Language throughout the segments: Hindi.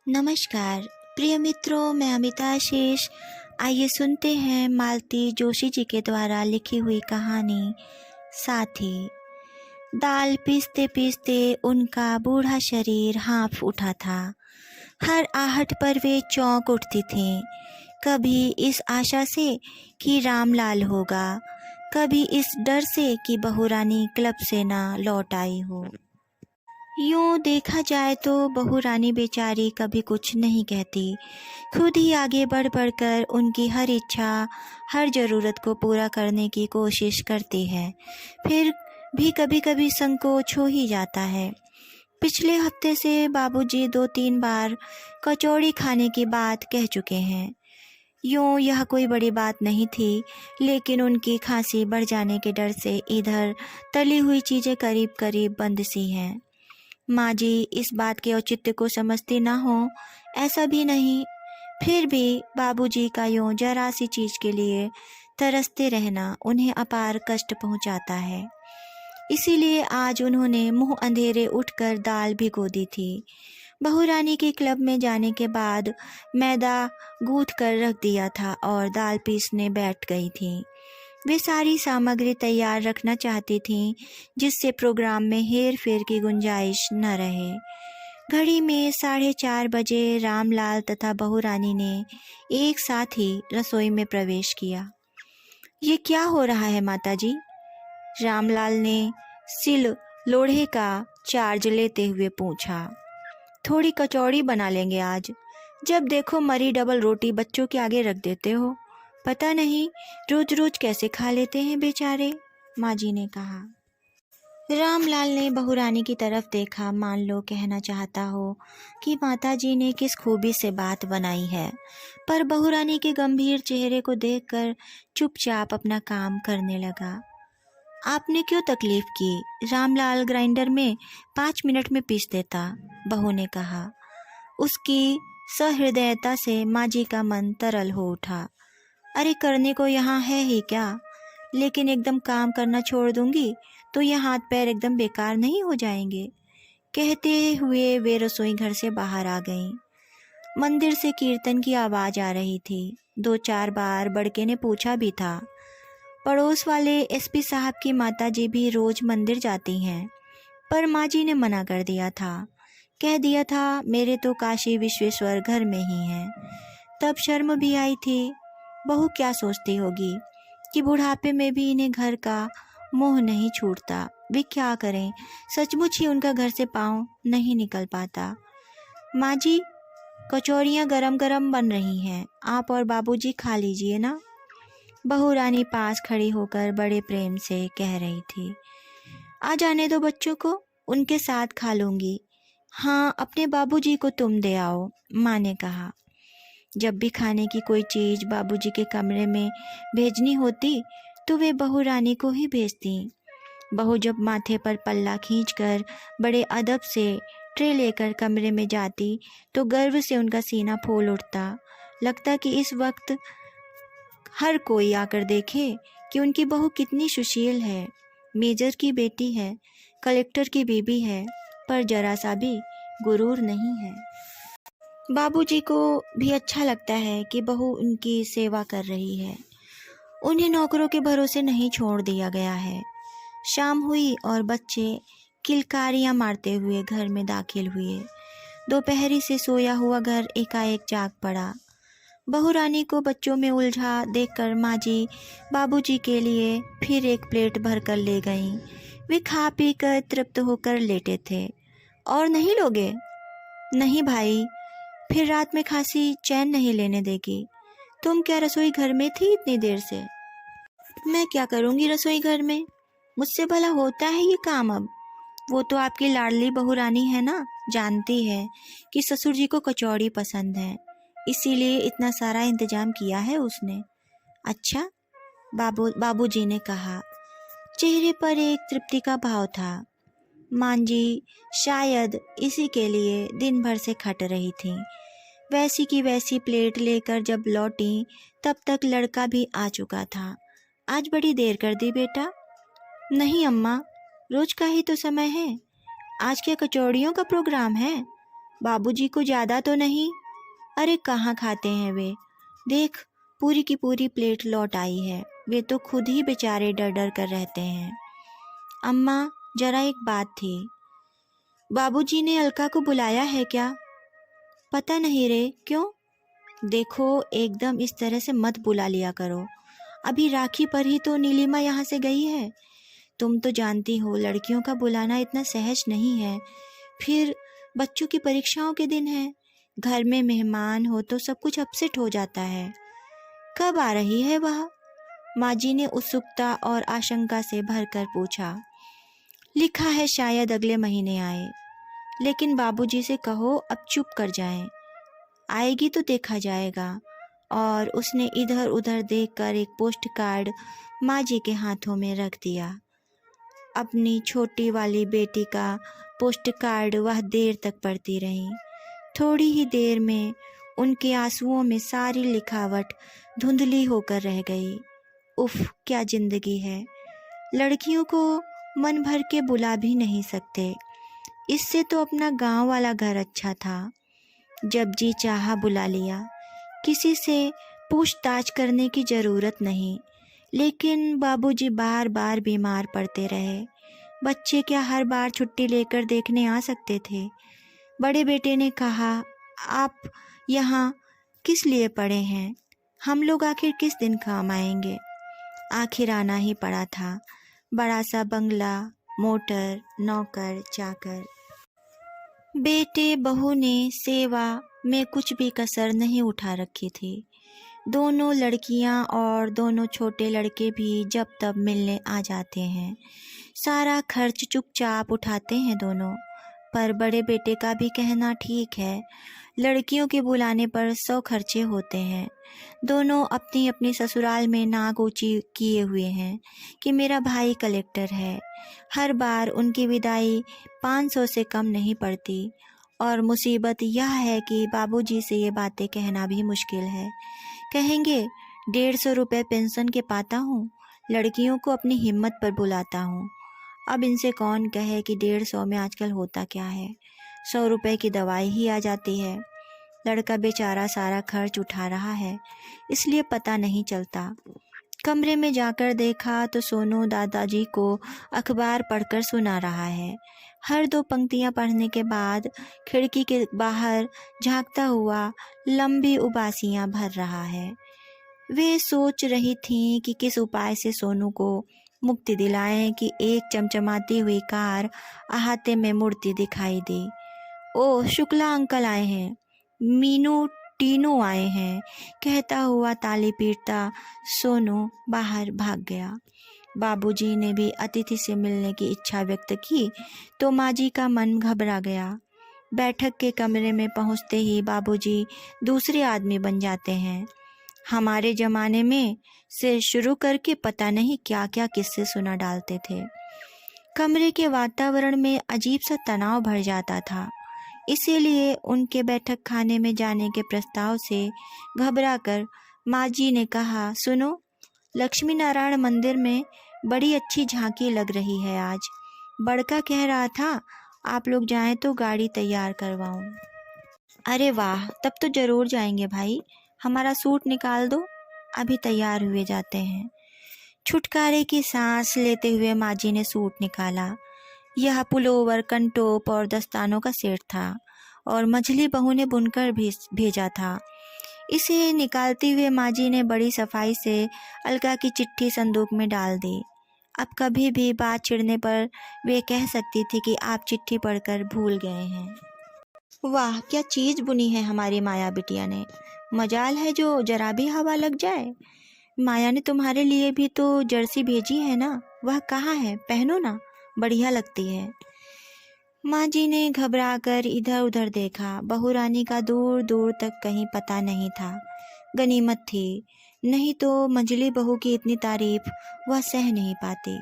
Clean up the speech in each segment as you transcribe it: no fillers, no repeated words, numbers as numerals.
नमस्कार प्रिय मित्रों, मैं अमिता आशीष। आइए सुनते हैं मालती जोशी जी के द्वारा लिखी हुई कहानी साथी। दाल पीसते पीसते उनका बूढ़ा शरीर हाँफ उठा था। हर आहट पर वे चौंक उठती थीं, कभी इस आशा से कि रामलाल होगा, कभी इस डर से कि बहुरानी क्लब से ना लौट आई हो। यूँ देखा जाए तो बहू रानी बेचारी कभी कुछ नहीं कहती, खुद ही आगे बढ़ बढ़कर उनकी हर इच्छा, हर ज़रूरत को पूरा करने की कोशिश करती है। फिर भी कभी कभी संकोच हो ही जाता है। पिछले हफ्ते से बाबूजी 2-3 बार कचौड़ी खाने की बात कह चुके हैं। यूँ यह कोई बड़ी बात नहीं थी, लेकिन उनकी खांसी बढ़ जाने के डर से इधर तली हुई चीज़ें करीब करीब बंद सी हैं। माँ जी इस बात के औचित्य को समझती ना हो, ऐसा भी नहीं। फिर भी बाबूजी का यूँ जरा सी चीज़ के लिए तरसते रहना उन्हें अपार कष्ट पहुँचाता है। इसीलिए आज उन्होंने मुँह अंधेरे उठकर दाल भिगो दी थी। बहू रानी के क्लब में जाने के बाद मैदा गूँथ कर रख दिया था और दाल पीसने बैठ गई थी। वे सारी सामग्री तैयार रखना चाहती थीं, जिससे प्रोग्राम में हेर फेर की गुंजाइश न रहे। घड़ी में 4:30 बजे रामलाल तथा बहू रानी ने एक साथ ही रसोई में प्रवेश किया। ये क्या हो रहा है माताजी? रामलाल ने सिल लोढ़े का चार्ज लेते हुए पूछा। थोड़ी कचौड़ी बना लेंगे आज। जब देखो मरी डबल रोटी बच्चों के आगे रख देते हो। पता नहीं रोज रोज कैसे खा लेते हैं बेचारे, माँ जी ने कहा। रामलाल ने बहू रानी की तरफ देखा, मान लो कहना चाहता हो कि माता जी ने किस खूबी से बात बनाई है, पर बहू रानी के गंभीर चेहरे को देखकर चुपचाप अपना काम करने लगा। आपने क्यों तकलीफ की? रामलाल ग्राइंडर में 5 मिनट में पीस देता, बहू ने कहा। उसकी सहृदयता से माँ जी का मन तरल हो उठा। अरे करने को यहाँ है ही क्या, लेकिन एकदम काम करना छोड़ दूंगी तो ये हाथ पैर एकदम बेकार नहीं हो जाएंगे। कहते हुए वे रसोई घर से बाहर आ गईं। मंदिर से कीर्तन की आवाज़ आ रही थी। 2-4 बार बड़के ने पूछा भी था। पड़ोस वाले एसपी साहब की माताजी भी रोज मंदिर जाती हैं, पर माँ जी ने मना कर दिया था। कह दिया था मेरे तो काशी विश्वेश्वर घर में ही हैं। तब शर्म भी आई थी। बहू क्या सोचती होगी कि बुढ़ापे में भी इन्हें घर का मोह नहीं छूटता। वे क्या करें, सचमुच ही उनका घर से पाँव नहीं निकल पाता। माँ जी कचौड़ियाँ गरम गरम बन रही हैं, आप और बाबूजी खा लीजिए ना। बहू रानी पास खड़ी होकर बड़े प्रेम से कह रही थी। आ जाने दो बच्चों को, उनके साथ खा लूँगी। हाँ अपने बाबूजी को तुम दे आओ, माँ ने कहा। जब भी खाने की कोई चीज़ बाबूजी के कमरे में भेजनी होती तो वे बहू रानी को ही भेजती। बहू जब माथे पर पल्ला खींचकर बड़े अदब से ट्रे लेकर कमरे में जाती तो गर्व से उनका सीना फूल उठता। लगता कि इस वक्त हर कोई आकर देखे कि उनकी बहू कितनी सुशील है। मेजर की बेटी है, कलेक्टर की बीबी है, पर जरा सा भी गुरूर नहीं है। बाबूजी को भी अच्छा लगता है कि बहू उनकी सेवा कर रही है। उन्हें नौकरों के भरोसे नहीं छोड़ दिया गया है। शाम हुई और बच्चे किलकारियां मारते हुए घर में दाखिल हुए। दोपहरी से सोया हुआ घर एकाएक जाग पड़ा। बहू रानी को बच्चों में उलझा देखकर माँ जी बाबूजी के लिए फिर एक प्लेट भर कर ले गईं। वे खा पी कर तृप्त होकर लेटे थे। और नहीं लोगे? नहीं भाई, फिर रात में खांसी चैन नहीं लेने देगी। तुम क्या रसोई घर में थी इतनी देर से? मैं क्या करूँगी रसोई घर में, मुझसे भला होता है ये काम अब? वो तो आपकी लाडली बहू रानी है ना, जानती है कि ससुर जी को कचौड़ी पसंद है, इसीलिए इतना सारा इंतजाम किया है उसने। अच्छा, बाबूजी ने कहा। चेहरे पर एक तृप्ति का भाव था। माँ जी शायद इसी के लिए दिन भर से खट रही थी। वैसी की वैसी प्लेट लेकर जब लौटी तब तक लड़का भी आ चुका था। आज बड़ी देर कर दी बेटा? नहीं अम्मा, रोज का ही तो समय है। आज क्या कचौड़ियों का प्रोग्राम है? बाबूजी को ज़्यादा तो नहीं? अरे कहाँ खाते हैं वे, देख पूरी की पूरी प्लेट लौट आई है। वे तो खुद ही बेचारे डर डर कर रहते हैं। अम्मा जरा एक बात थी, बाबूजी ने अलका को बुलाया है क्या? पता नहीं रे, क्यों? देखो एकदम इस तरह से मत बुला लिया करो। अभी राखी पर ही तो नीलिमा यहाँ से गई है। तुम तो जानती हो लड़कियों का बुलाना इतना सहज नहीं है। फिर बच्चों की परीक्षाओं के दिन है, घर में मेहमान हो तो सब कुछ अपसेट हो जाता है। कब आ रही है वह? माँ जी ने उत्सुकता और आशंका से भरकर पूछा। लिखा है शायद अगले महीने आए, लेकिन बाबूजी से कहो अब चुप कर जाएं। आएगी तो देखा जाएगा। और उसने इधर उधर देखकर एक पोस्ट कार्ड माँ जी के हाथों में रख दिया। अपनी छोटी वाली बेटी का पोस्ट कार्ड वह देर तक पढ़ती रही। थोड़ी ही देर में उनके आंसुओं में सारी लिखावट धुंधली होकर रह गई। उफ, क्या जिंदगी है। लड़कियों को मन भर के बुला भी नहीं सकते। इससे तो अपना गांव वाला घर अच्छा था, जब जी चाहा बुला लिया, किसी से पूछताछ करने की ज़रूरत नहीं। लेकिन बाबूजी बार बार बीमार पड़ते रहे। बच्चे क्या हर बार छुट्टी लेकर देखने आ सकते थे? बड़े बेटे ने कहा, आप यहाँ किस लिए पड़े हैं? हम लोग आखिर किस दिन काम आएंगे? आखिर आना ही पड़ा था। बड़ा सा बंगला, मोटर, नौकर चाकर। बेटे बहू ने सेवा में कुछ भी कसर नहीं उठा रखी थी। दोनों लड़कियां और दोनों छोटे लड़के भी जब तब मिलने आ जाते हैं। सारा खर्च चुपचाप उठाते हैं दोनों। पर बड़े बेटे का भी कहना ठीक है, लड़कियों के बुलाने पर 100 खर्चे होते हैं। दोनों अपनी अपनी ससुराल में नाक ऊंची किए हुए हैं कि मेरा भाई कलेक्टर है। हर बार उनकी विदाई 500 से कम नहीं पड़ती। और मुसीबत यह है कि बाबूजी से ये बातें कहना भी मुश्किल है। कहेंगे 150 रुपये पेंशन के पाता हूँ, लड़कियों को अपनी हिम्मत पर बुलाता हूँ। अब इनसे कौन कहे कि 150 में आजकल होता क्या है, 100 रुपये की दवाई ही आ जाती है। लड़का बेचारा सारा खर्च उठा रहा है, इसलिए पता नहीं चलता। कमरे में जाकर देखा तो सोनू दादाजी को अखबार पढ़कर सुना रहा है। हर 2 पंक्तियां पढ़ने के बाद खिड़की के बाहर झांकता हुआ लंबी उबासियां भर रहा है। वे सोच रही थीं कि किस उपाय से सोनू को मुक्ति दिलाएं कि एक चमचमाती हुई कार अहाते में मुड़ती दिखाई दी। ओह, शुक्ला अंकल आए हैं, मीनू टीनू आए हैं, कहता हुआ ताली पीटता सोनू बाहर भाग गया। बाबूजी ने भी अतिथि से मिलने की इच्छा व्यक्त की तो माँ जी का मन घबरा गया। बैठक के कमरे में पहुँचते ही बाबूजी दूसरे आदमी बन जाते हैं। हमारे ज़माने में से शुरू करके पता नहीं क्या क्या किस्से सुना डालते थे। कमरे के वातावरण में अजीब सा तनाव भर जाता था। इसीलिए उनके बैठक खाने में जाने के प्रस्ताव से घबराकर माँ जी ने कहा, सुनो, लक्ष्मी नारायण मंदिर में बड़ी अच्छी झांकी लग रही है आज। बड़का कह रहा था आप लोग जाएं तो गाड़ी तैयार करवाऊं। अरे वाह, तब तो ज़रूर जाएंगे भाई। हमारा सूट निकाल दो, अभी तैयार हुए जाते हैं। छुटकारे की सांस लेते हुए माँ जी ने सूट निकाला। यह पुलोवर, कंटोप और दस्तानों का सेट था और मझली बहू ने बुनकर भेजा था। इसे निकालते हुए माँ जी ने बड़ी सफाई से अलका की चिट्ठी संदूक में डाल दी। अब कभी भी बात छिड़ने पर वे कह सकती थी कि आप चिट्ठी पढ़कर भूल गए हैं। वाह, क्या चीज़ बुनी है हमारी माया बिटिया ने। मजाल है जो जरा भी हवा लग जाए। माया ने तुम्हारे लिए भी तो जर्सी भेजी है ना, वह कहाँ है? पहनो ना, बढ़िया लगती है। माँ जी ने घबराकर इधर उधर देखा। बहू रानी का दूर दूर तक कहीं पता नहीं था। गनीमत थी, नहीं तो मंझली बहू की इतनी तारीफ वह सह नहीं पाती।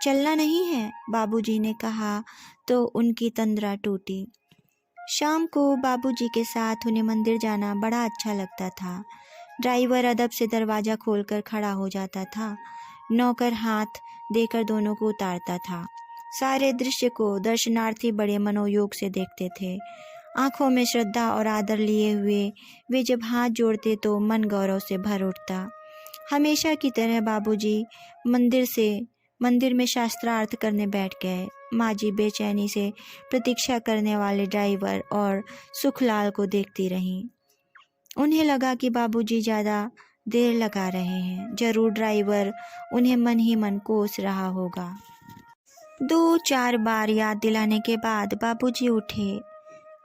चलना नहीं है, बाबूजी ने कहा तो उनकी तंद्रा टूटी। शाम को बाबूजी के साथ उन्हें मंदिर जाना बड़ा अच्छा लगता था। ड्राइवर अदब से दरवाज़ा खोलकर खड़ा हो जाता था, नौकर हाथ देकर दोनों को उतारता था। सारे दृश्य को दर्शनार्थी बड़े मनोयोग से देखते थे। आंखों में श्रद्धा और आदर लिए हुए वे जब हाथ जोड़ते तो मन गौरव से भर उठता। हमेशा की तरह बाबूजी मंदिर में शास्त्रार्थ करने बैठ गए। माँ जी बेचैनी से प्रतीक्षा करने वाले ड्राइवर और सुखलाल को देखती रहीं। उन्हें लगा कि बाबूजी ज़्यादा देर लगा रहे हैं। जरूर ड्राइवर उन्हें मन ही मन कोस रहा होगा। 2-4 बार याद दिलाने के बाद बाबूजी उठे।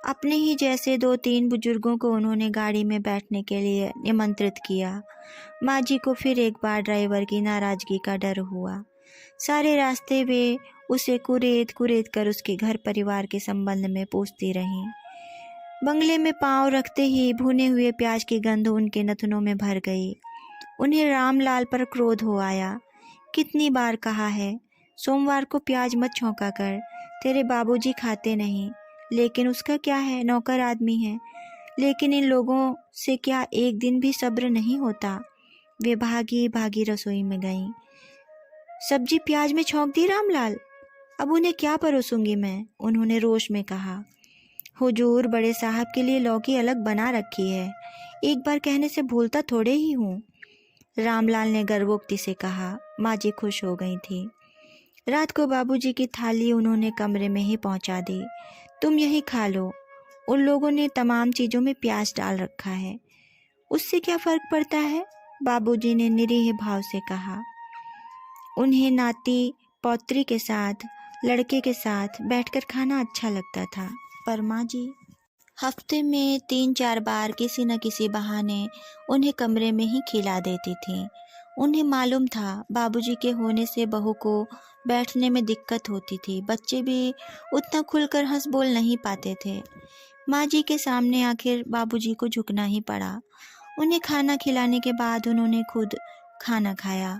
अपने ही जैसे 2-3 बुजुर्गों को उन्होंने गाड़ी में बैठने के लिए निमंत्रित किया। माँ जी को फिर एक बार ड्राइवर की नाराज़गी का डर हुआ। सारे रास्ते वे उसे कुरेद कुरेद कर उसके घर परिवार के संबंध में पूछती रहीं। बंगले में पांव रखते ही भुने हुए प्याज की गंध उनके नथनों में भर गई। उन्हें रामलाल पर क्रोध हो आया। कितनी बार कहा है, सोमवार को प्याज मत छौंका कर, तेरे बाबूजी खाते नहीं। लेकिन उसका क्या है, नौकर आदमी है। लेकिन इन लोगों से क्या एक दिन भी सब्र नहीं होता। वे भागी भागी रसोई में गईं। सब्जी प्याज में छौंक दी रामलाल, अब उन्हें क्या परोसूंगी मैं, उन्होंने रोष में कहा। हुजूर, बड़े साहब के लिए लौकी अलग बना रखी है, एक बार कहने से भूलता थोड़े ही हूँ, रामलाल ने गर्वोक्ति से कहा। माँ जी खुश हो गई थी। रात को बाबूजी की थाली उन्होंने कमरे में ही पहुँचा दी। तुम यही खा लो, उन लोगों ने तमाम चीज़ों में प्याज डाल रखा है, उससे क्या फ़र्क पड़ता है, बाबूजी ने निरीह भाव से कहा। उन्हें नाती पौत्री के साथ, लड़के के साथ बैठकर खाना अच्छा लगता था, पर माँ जी हफ्ते में 3-4 बार किसी न किसी बहाने उन्हें कमरे में ही खिला देती थी। उन्हें मालूम था बाबूजी के होने से बहू को बैठने में दिक्कत होती थी। बच्चे भी उतना खुलकर हंस बोल नहीं पाते थे। माँ जी के सामने आखिर बाबूजी को झुकना ही पड़ा। उन्हें खाना खिलाने के बाद उन्होंने खुद खाना खाया।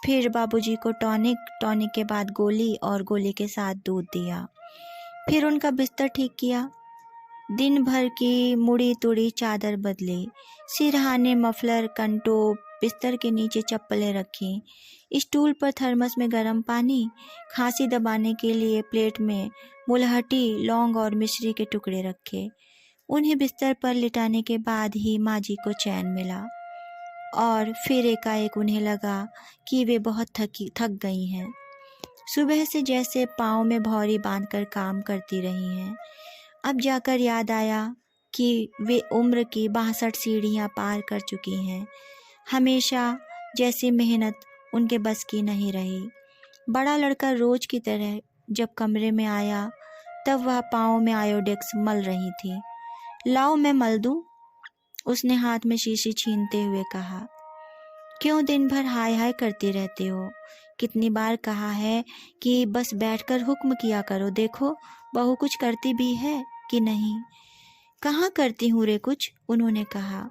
फिर बाबूजी को टॉनिक के बाद गोली और गोली के साथ दूध दिया। फिर उनका बिस्तर ठीक किया। दिन भर की मुड़ी तुड़ी चादर बदली, सिरहाने, मफलर, कंटोप, बिस्तर के नीचे चप्पलें रखी, स्टूल पर थर्मस में गर्म पानी, खांसी दबाने के लिए प्लेट में मुलहटी, लौंग और मिश्री के टुकड़े रखे। उन्हें बिस्तर पर लिटाने के बाद ही माँ जी को चैन मिला और फिर एकाएक उन्हें लगा कि वे बहुत थक गई हैं। सुबह से जैसे पाँव में भौरी बांधकर काम करती रही हैं। अब जाकर याद आया कि वे उम्र की 62 सीढ़ियाँ पार कर चुकी हैं। हमेशा जैसी मेहनत उनके बस की नहीं रही। बड़ा लड़का रोज की तरह जब कमरे में आया तब वह पाँव में आयोडेक्स मल रही थी। लाओ मैं मल दूँ, उसने हाथ में शीशी छीनते हुए कहा। क्यों दिन भर हाय हाय करती रहती हो? कितनी बार कहा है कि बस बैठकर हुक्म किया करो, देखो बहू कुछ करती भी है कि नहीं। कहाँ करती हूँ रे कुछ, उन्होंने कहा,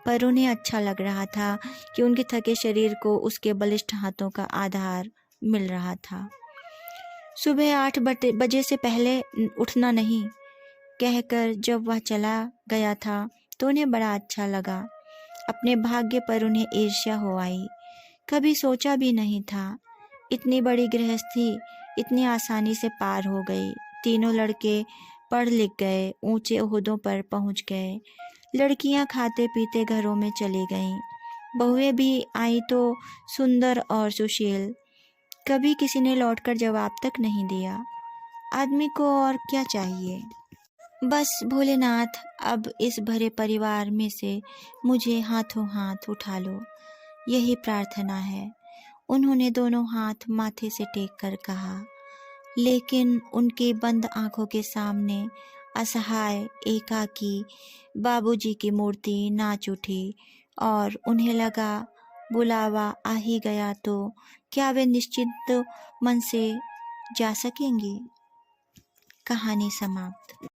पर उन्हें अच्छा लग रहा था कि उनके थके शरीर को उसके बलिष्ठ हाथों का आधार मिल रहा था। सुबह 8 बजे से पहले उठना नहीं कहकर जब वह चला गया था तो उन्हें बड़ा अच्छा लगा। अपने भाग्य पर उन्हें ईर्ष्या हो आई। कभी सोचा भी नहीं था इतनी बड़ी गृहस्थी इतनी आसानी से पार हो गई। तीनों लड़के पढ़ लिख गए, ऊंचे ओहदों पर पहुंच गए। लड़कियां खाते पीते घरों में चली गईं। बहुएं भी आई तो सुंदर और सुशील। कभी किसी ने लौटकर जवाब तक नहीं दिया। आदमी को और क्या चाहिए? बस भोलेनाथ, अब इस भरे परिवार में से मुझे हाथों हाथ उठा लो, यही प्रार्थना है, उन्होंने दोनों हाथ माथे से टेक कर कहा। लेकिन उनकी बंद आंखों के सामने असहाय एकाकी बाबूजी की मूर्ति नाच उठी और उन्हें लगा बुलावा आ ही गया तो क्या वे निश्चिंत मन से जा सकेंगी। कहानी समाप्त।